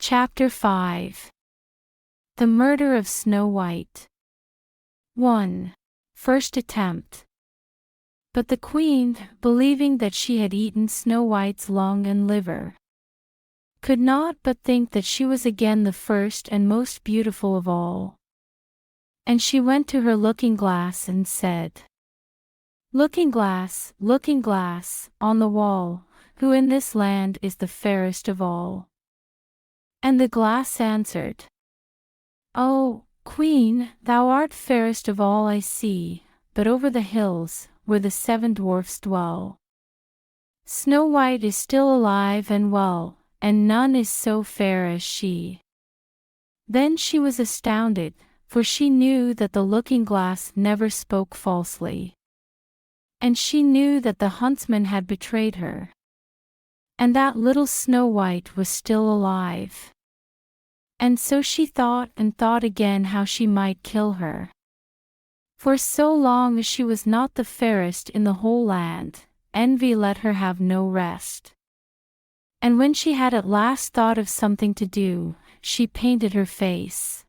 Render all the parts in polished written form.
Chapter 5. The Murder of Snow White. 1. First attempt. But the queen, believing that she had eaten Snow White's lung and liver, could not but think that she was again the first and most beautiful of all. And she went to her looking-glass and said, "Looking-glass, looking-glass, on the wall, who in this land is the fairest of all?" And the glass answered, "Oh, Queen, thou art fairest of all I see, but over the hills, where the 7 dwarfs dwell, Snow White is still alive and well, and none is so fair as she." Then she was astounded, for she knew that the looking-glass never spoke falsely. And she knew that the huntsman had betrayed her, and that little Snow White was still alive. And so she thought and thought again how she might kill her. For so long as she was not the fairest in the whole land, envy let her have no rest. And when she had at last thought of something to do, she painted her face,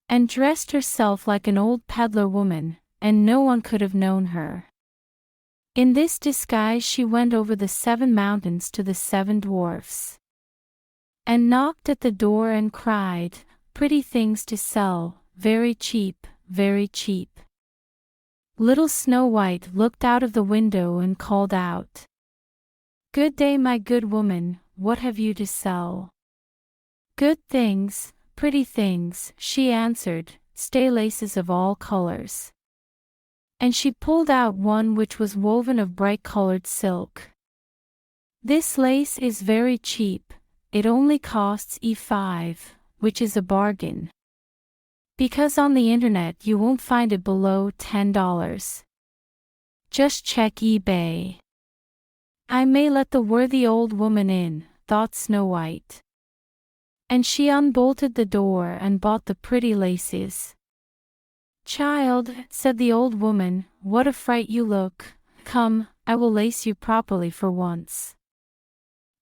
and dressed herself like an old peddler woman, and no one could have known her. In this disguise she went over the 7 mountains to the 7 dwarfs, and knocked at the door and cried, "Pretty things to sell, very cheap, very cheap." Little Snow White looked out of the window and called out, "Good day, my good woman, what have you to sell?" "Good things, pretty things," she answered, "stay laces of all colors." And she pulled out one which was woven of bright-colored silk. "This lace is very cheap. It only costs E5, which is a bargain, because on the internet you won't find it below $10. Just check eBay." "I may let the worthy old woman in," thought Snow White. And she unbolted the door and bought the pretty laces. "Child," said the old woman, "what a fright you look. Come, I will lace you properly for once."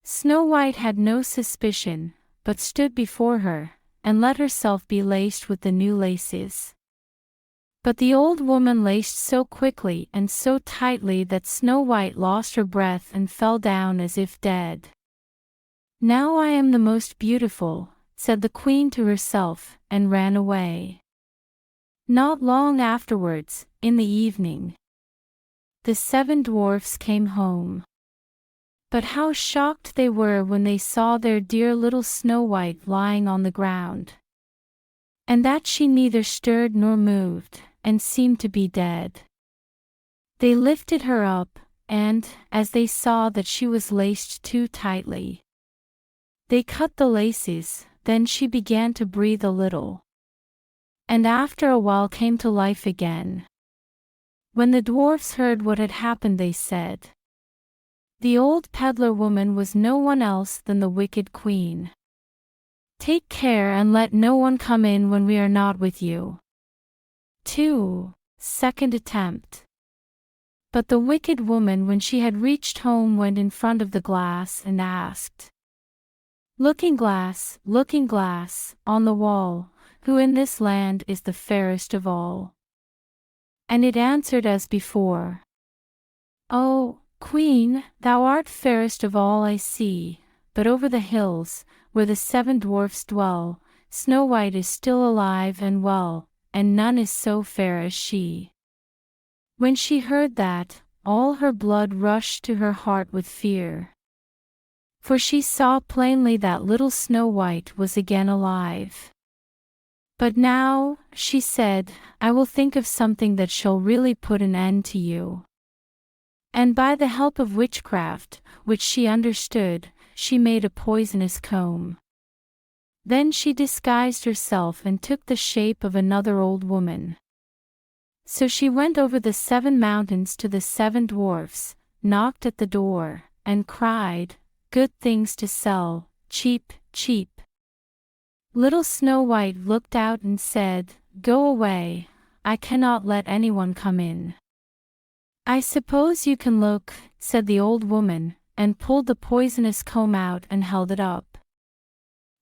Snow White had no suspicion, but stood before her, and let herself be laced with the new laces. But the old woman laced so quickly and so tightly that Snow White lost her breath and fell down as if dead. "Now I am the most beautiful," said the queen to herself, and ran away. Not long afterwards, in the evening, the 7 dwarfs came home. But how shocked they were when they saw their dear little Snow White lying on the ground, and that she neither stirred nor moved, and seemed to be dead. They lifted her up, and, as they saw that she was laced too tightly, they cut the laces. Then she began to breathe a little, and after a while came to life again. When the dwarfs heard what had happened, they said, "The old peddler woman was no one else than the wicked queen. Take care and let no one come in when we are not with you." 2. Second attempt. But the wicked woman, when she had reached home, went in front of the glass and asked, "Looking-glass, looking-glass, on the wall, who in this land is the fairest of all?" And it answered as before, "Oh, Queen, thou art fairest of all I see, but over the hills, where the 7 dwarfs dwell, Snow White is still alive and well, and none is so fair as she." When she heard that, all her blood rushed to her heart with fear, for she saw plainly that little Snow White was again alive. "But now," she said, "I will think of something that shall really put an end to you." And by the help of witchcraft, which she understood, she made a poisonous comb. Then she disguised herself and took the shape of another old woman. So she went over the 7 mountains to the 7 dwarfs, knocked at the door, and cried, "Good things to sell, cheap, cheap." Little Snow White looked out and said, "Go away, I cannot let anyone come in." "I suppose you can look," said the old woman, and pulled the poisonous comb out and held it up.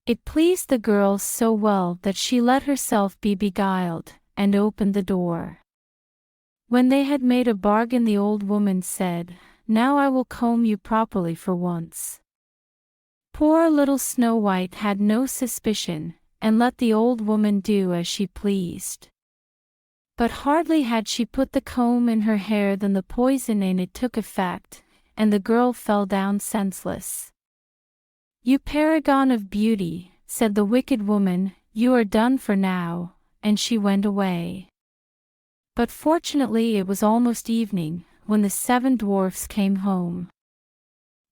It pleased the girl so well that she let herself be beguiled, and opened the door. When they had made a bargain, the old woman said, "Now I will comb you properly for once." Poor little Snow White had no suspicion, and let the old woman do as she pleased. But hardly had she put the comb in her hair than the poison in it took effect, and the girl fell down senseless. "You paragon of beauty," said the wicked woman, "you are done for now," and she went away. But fortunately it was almost evening, when the 7 dwarfs came home.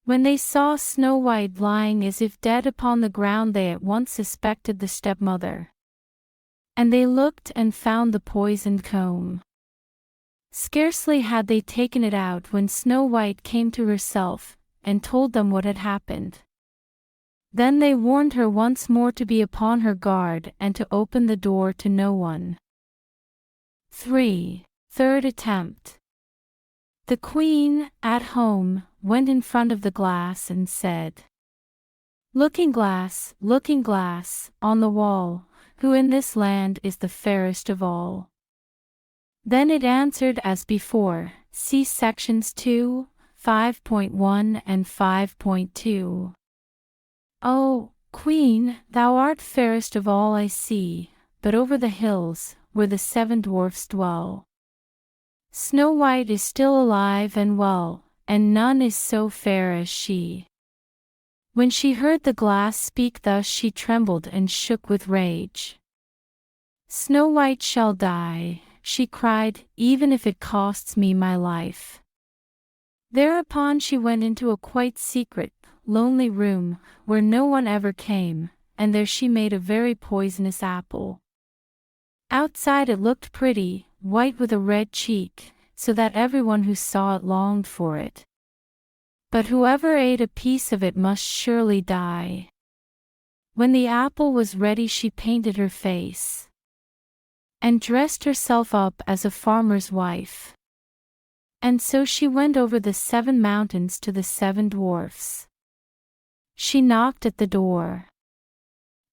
When they saw Snow White lying as if dead upon the ground, they at once suspected the stepmother. And they looked and found the poisoned comb. Scarcely had they taken it out when Snow White came to herself, and told them what had happened. Then they warned her once more to be upon her guard and to open the door to no one. 3. Third attempt. The queen, at home, went in front of the glass and said, looking glass, on the wall, who in this land is the fairest of all?" Then it answered as before, see sections 2, 5.1 and 5.2. "Oh, Queen, thou art fairest of all I see, but over the hills, where the 7 dwarfs dwell, Snow White is still alive and well, and none is so fair as she." When she heard the glass speak thus, she trembled and shook with rage. "Snow White shall die," she cried, "even if it costs me my life." Thereupon she went into a quite secret, lonely room, where no one ever came, and there she made a very poisonous apple. Outside it looked pretty, white with a red cheek, so that everyone who saw it longed for it. But whoever ate a piece of it must surely die. When the apple was ready, she painted her face and dressed herself up as a farmer's wife. And so she went over the 7 mountains to the 7 dwarfs. She knocked at the door.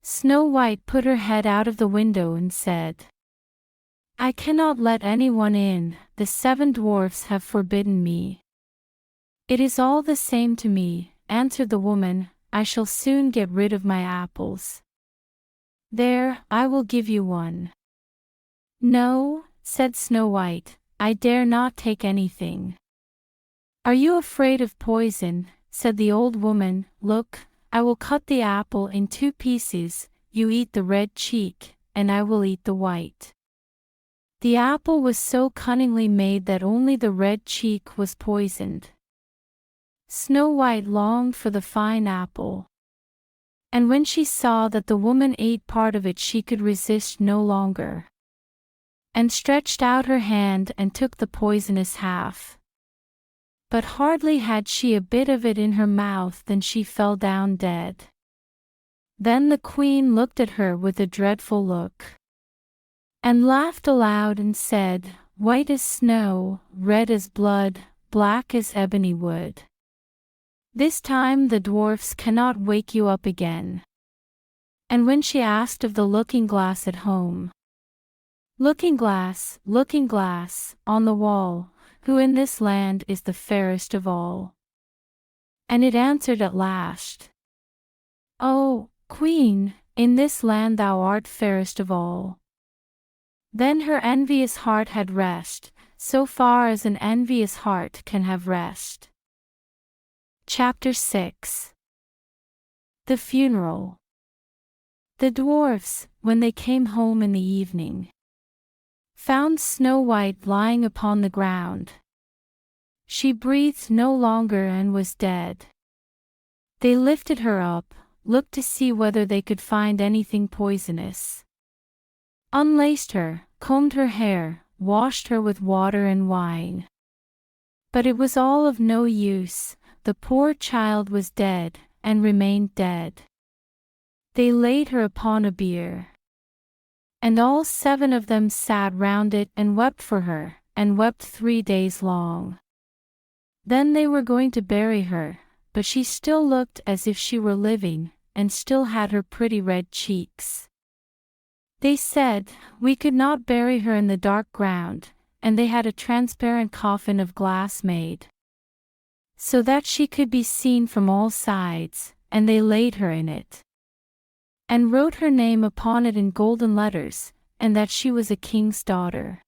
Snow White put her head out of the window and said, "I cannot let anyone in, the 7 dwarfs have forbidden me." "It is all the same to me," answered the woman, "I shall soon get rid of my apples. There, I will give you one." "No," said Snow White, "I dare not take anything." "Are you afraid of poison?" said the old woman. "Look, I will cut the apple in 2 pieces, you eat the red cheek, and I will eat the white." The apple was so cunningly made that only the red cheek was poisoned. Snow White longed for the fine apple. And when she saw that the woman ate part of it, she could resist no longer, and stretched out her hand and took the poisonous half. But hardly had she a bit of it in her mouth than she fell down dead. Then the queen looked at her with a dreadful look, and laughed aloud and said, "White as snow, red as blood, black as ebony wood. This time the dwarfs cannot wake you up again." And when she asked of the looking glass at home, looking glass, on the wall, who in this land is the fairest of all?" And it answered at last, "Oh, Queen, in this land thou art fairest of all." Then her envious heart had rest, so far as an envious heart can have rest. Chapter 6. The Funeral. The dwarfs, when they came home in the evening, found Snow White lying upon the ground. She breathed no longer and was dead. They lifted her up, looked to see whether they could find anything poisonous, unlaced her, combed her hair, washed her with water and wine. But it was all of no use. The poor child was dead, and remained dead. They laid her upon a bier, and all 7 of them sat round it and wept for her, and wept 3 days long. Then they were going to bury her, but she still looked as if she were living, and still had her pretty red cheeks. They said, "We could not bury her in the dark ground," and they had a transparent coffin of glass made, so that she could be seen from all sides, and they laid her in it, and wrote her name upon it in golden letters, and that she was a king's daughter.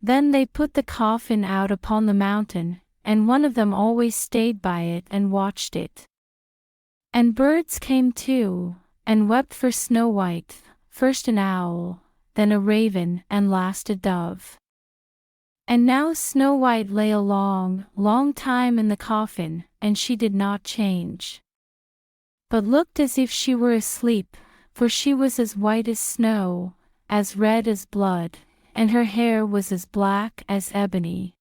Then they put the coffin out upon the mountain, and one of them always stayed by it and watched it. And birds came too, and wept for Snow White, first an owl, then a raven, and last a dove. And now Snow White lay a long, long time in the coffin, and she did not change, but looked as if she were asleep, for she was as white as snow, as red as blood, and her hair was as black as ebony.